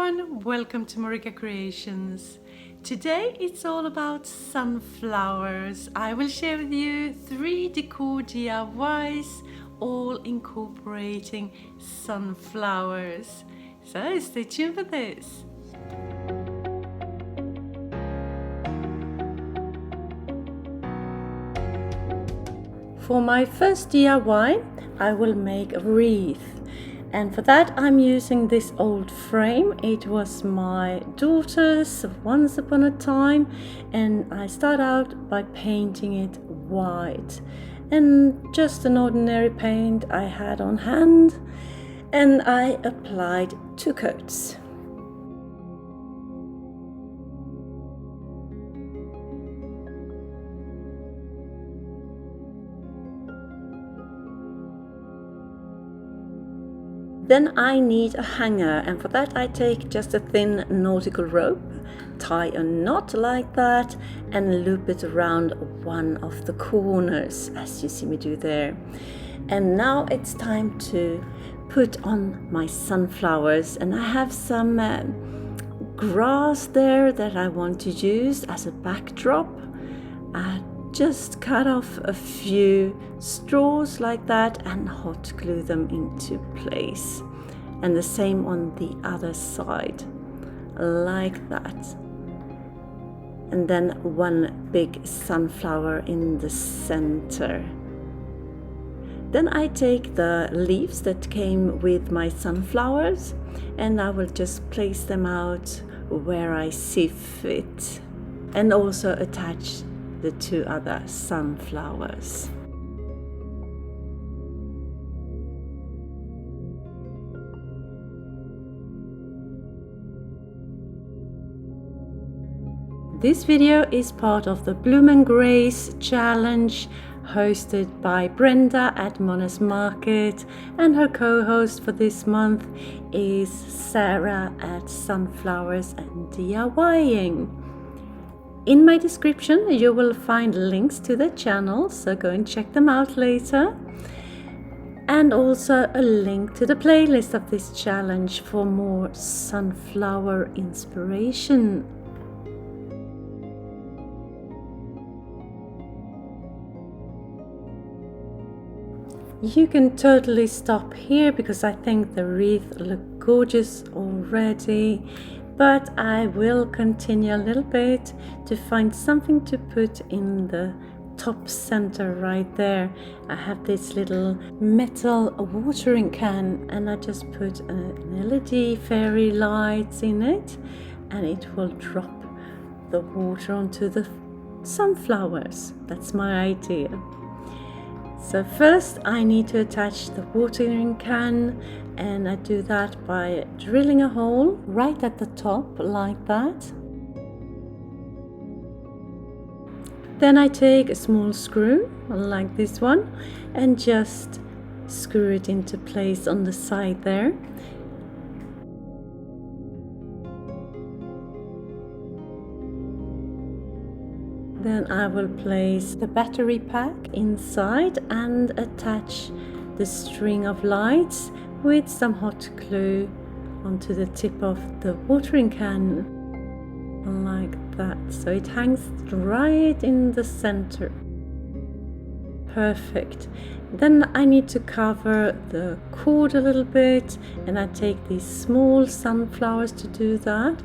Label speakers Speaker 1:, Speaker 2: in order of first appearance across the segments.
Speaker 1: everyone, welcome to MarikaCreations. Today it's all about sunflowers. I will share with you 3 decor DIYs, all incorporating sunflowers. So stay tuned for this. For my first DIY, I will make a wreath. And for that I'm using this old frame. It was my daughter's once upon a time, and I start out by painting it white. And just an ordinary paint I had on hand, and I applied 2 coats. Then I need a hanger, and for that I take just a thin nautical rope, tie a knot like that and loop it around one of the corners, as you see me do there. And now it's time to put on my sunflowers, and I have some grass there that I want to use as a backdrop. I just cut off a few straws like that and hot glue them into place, and the same on the other side like that, and then one big sunflower in the center. Then I take the leaves that came with my sunflowers and I will just place them out where I see fit, and also attach the 2 other sunflowers. This video is part of the Bloom and Grace challenge hosted by Brenda at Mona's Market, and her co-host for this month is Sarah at Sunflowers and DIYing. In my description you will find links to their channels, so go and check them out later, and also a link to the playlist of this challenge for more sunflower inspiration. You can totally stop here because I think the wreath look gorgeous already. But I will continue a little bit to find something to put in the top center right there. I have this little metal watering can, and I just put an LED fairy lights in it, and it will drop the water onto the sunflowers. That's my idea. So first I need to attach the watering can, and I do that by drilling a hole right at the top like that. Then I take a small screw like this one and just screw it into place on the side there. Then I will place the battery pack inside and attach the string of lights with some hot glue onto the tip of the watering can like that, so it hangs right in the center. Perfect. Then I need to cover the cord a little bit, and I take these small sunflowers to do that.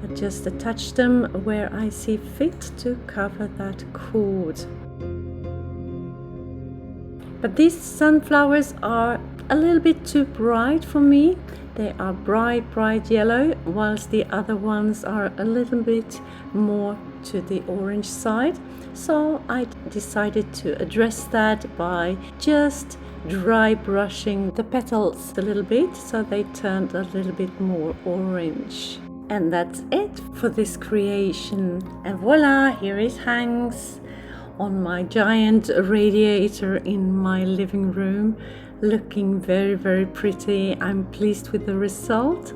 Speaker 1: I just attach them where I see fit to cover that cord. But these sunflowers are a little bit too bright for me. They are bright yellow, whilst the other ones are a little bit more to the orange side. So I decided to address that by just dry brushing the petals a little bit, so they turned a little bit more orange. And that's it for this creation. And voila, here it hangs on my giant radiator in my living room, looking very pretty. I'm pleased with the result.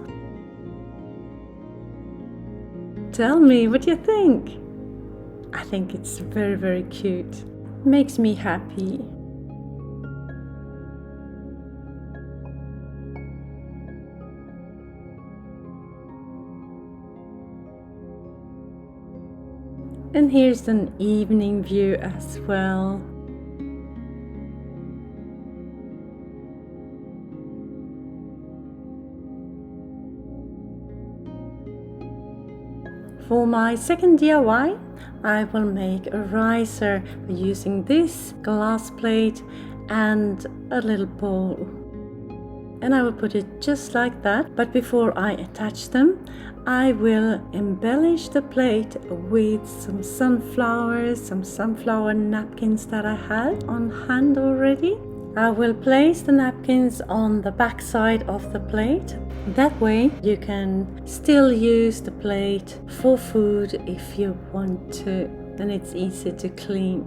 Speaker 1: Tell me what you think. I think it's very cute. Makes me happy. And here's an evening view as well. For my second DIY, I will make a riser using this glass plate and a little bowl. And I will put it just like that, but before I attach them, I will embellish the plate with some sunflowers, some sunflower napkins that I had on hand already. I will place the napkins on the back side of the plate. That way you can still use the plate for food if you want to, and it's easy to clean.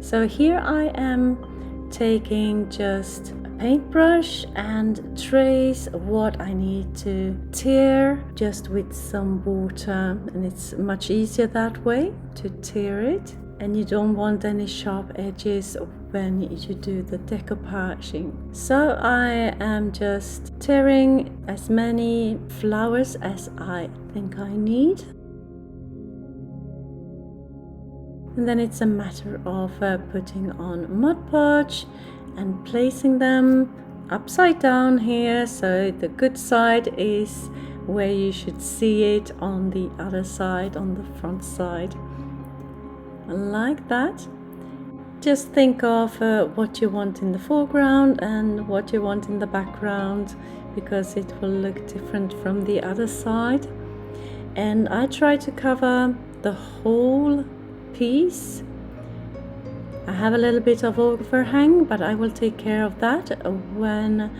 Speaker 1: So here I am taking just a paintbrush and trace what I need to tear just with some water, and it's much easier that way to tear it, and you don't want any sharp edges when you do the decoupaging. So I am just tearing as many flowers as I think I need. And then it's a matter of putting on Mod Podge and placing them upside down here, so the good side is where you should see it, on the other side, on the front side, like that. Just think of what you want in the foreground and what you want in the background, because it will look different from the other side. And I try to cover the whole piece. I have a little bit of overhang, but I will take care of that when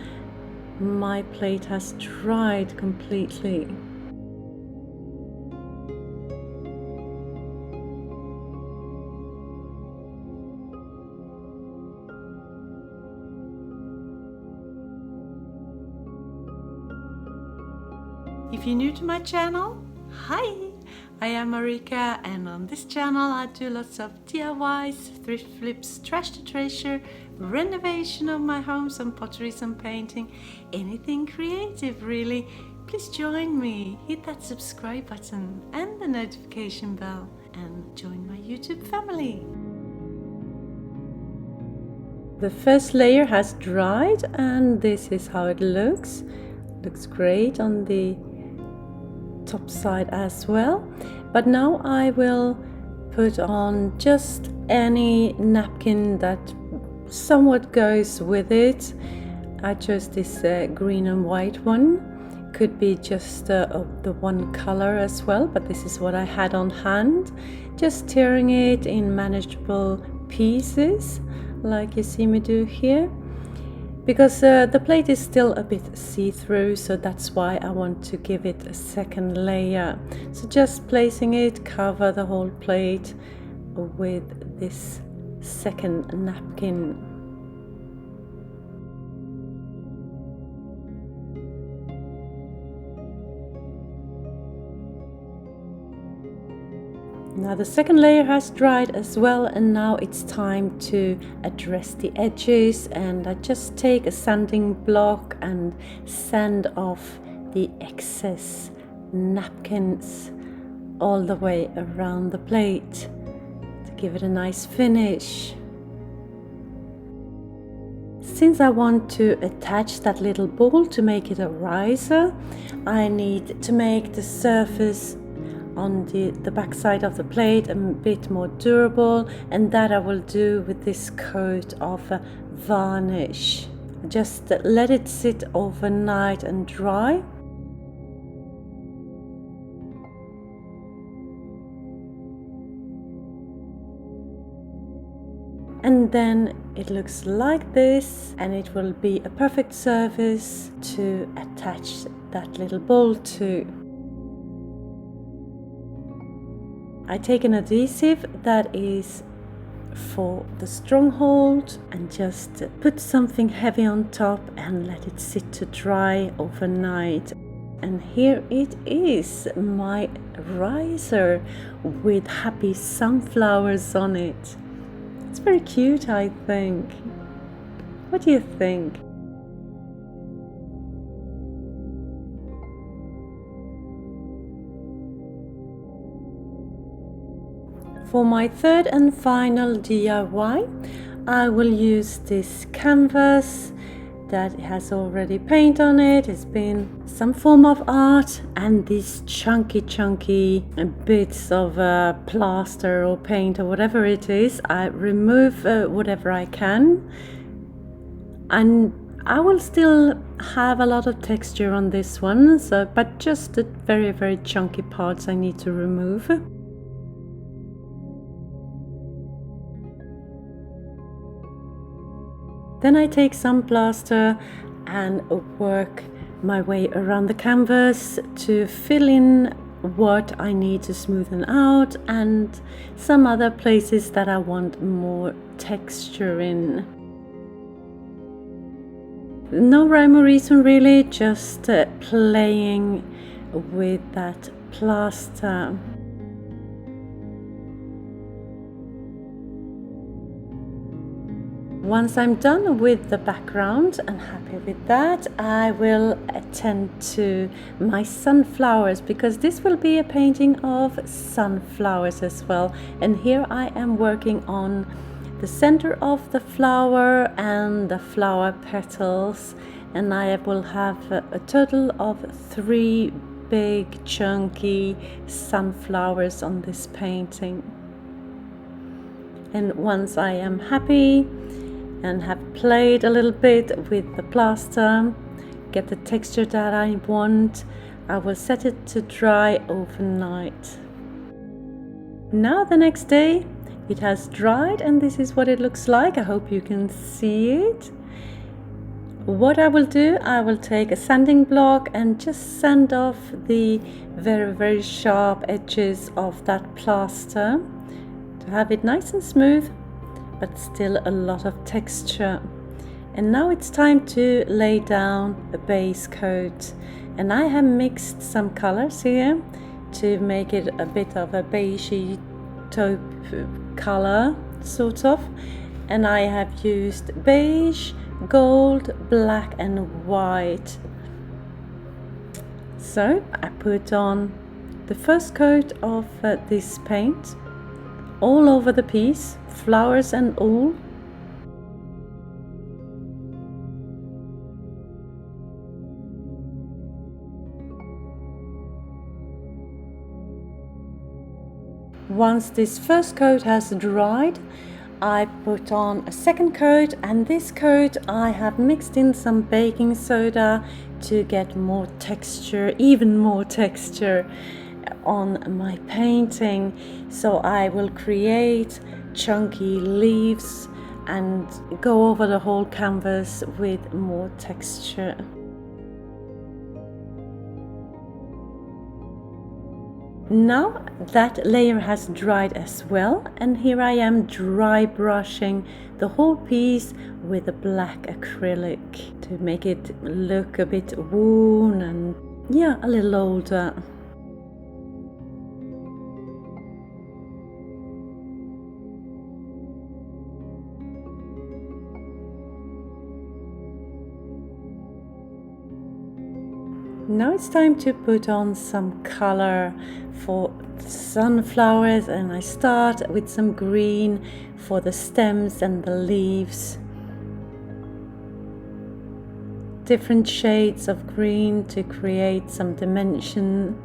Speaker 1: my plate has dried completely. If you're new to my channel, hi! I am Marika, and on this channel I do lots of DIYs, thrift flips, trash to treasure, renovation of my home, some pottery, some painting, anything creative really. Please join me, hit that subscribe button and the notification bell, and join my YouTube family. The first layer has dried, and this is how it looks. Looks great on the top side as well. But now I will put on just any napkin that somewhat goes with it. I chose this green and white one. Could be just the one color as well, but this is what I had on hand. Just tearing it in manageable pieces like you see me do here, because the plate is still a bit see-through, so that's why I want to give it a second layer. So just placing it, cover the whole plate with this second napkin. Now the second layer has dried as well, and now it's time to address the edges, and I just take a sanding block and sand off the excess napkins all the way around the plate to give it a nice finish. Since I want to attach that little bowl to make it a riser, I need to make the surface on the back side of the plate a bit more durable, and that I will do with this coat of varnish. Just let it sit overnight and dry. And then it looks like this, and it will be a perfect surface to attach that little bowl to. I take an adhesive that is for the stronghold and just put something heavy on top and let it sit to dry overnight. And here it is, my riser with happy sunflowers on it. It's very cute, I think. What do you think? For my third and final DIY, I will use this canvas that has already paint on it. It's been some form of art, and these chunky bits of plaster or paint or whatever it is. I remove whatever I can, and I will still have a lot of texture on this one, but just the very chunky parts I need to remove. Then I take some plaster and work my way around the canvas to fill in what I need to smoothen out and some other places that I want more texture in. No rhyme or reason really, just playing with that plaster. Once I'm done with the background and happy with that, I will attend to my sunflowers, because this will be a painting of sunflowers as well. And here I am working on the center of the flower and the flower petals, and I will have a total of 3 big chunky sunflowers on this painting. And once I am happy and have played a little bit with the plaster, get the texture that I want, I will set it to dry overnight. Now the next day it has dried, and this is what it looks like. I hope you can see it. What I will do, I will take a sanding block and just sand off the very sharp edges of that plaster to have it nice and smooth, but still a lot of texture. And now it's time to lay down a base coat, and I have mixed some colors here to make it a bit of a beigey taupe color sort of, and I have used beige, gold, black and white. So I put on the first coat of this paint all over the piece, flowers and all. Once this first coat has dried, I put on a second coat, and this coat I have mixed in some baking soda to get more texture, even more texture on my painting. So I will create chunky leaves and go over the whole canvas with more texture. Now that layer has dried as well, and here I am dry brushing the whole piece with a black acrylic to make it look a bit worn and a little older. Now it's time to put on some color for sunflowers, and I start with some green for the stems and the leaves. Different shades of green to create some dimension.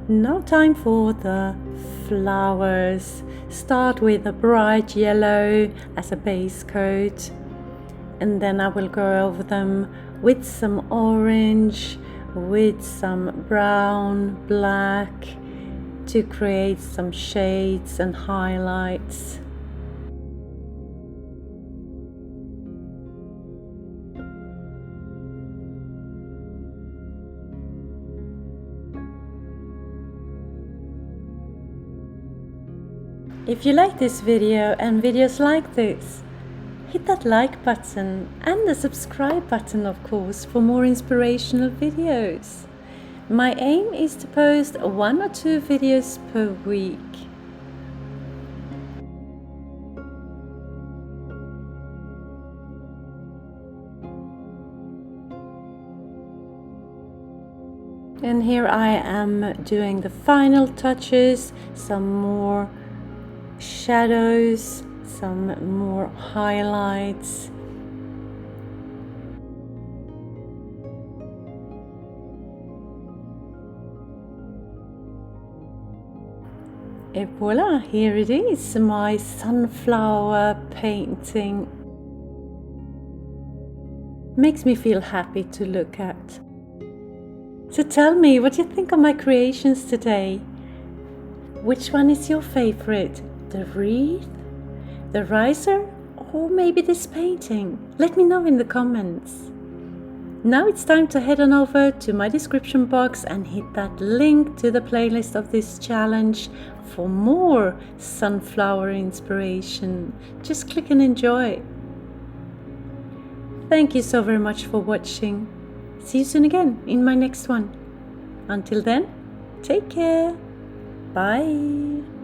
Speaker 1: Now time for the flowers. Start with a bright yellow as a base coat, and then I will go over them with some orange, with some brown, black to create some shades and highlights. If you like this video and videos like this, hit that like button and the subscribe button, of course, for more inspirational videos. My aim is to post 1 or 2 videos per week. And here I am doing the final touches, some more shadows, some more highlights. Et voila, here it is, my sunflower painting. Makes me feel happy to look at. So tell me, what do you think of my creations today? Which one is your favorite? The wreath? The riser? Or maybe this painting? Let me know in the comments. Now it's time to head on over to my description box and hit that link to the playlist of this challenge for more sunflower inspiration. Just click and enjoy. Thank you so very much for watching. See you soon again in my next one. Until then, take care. Bye.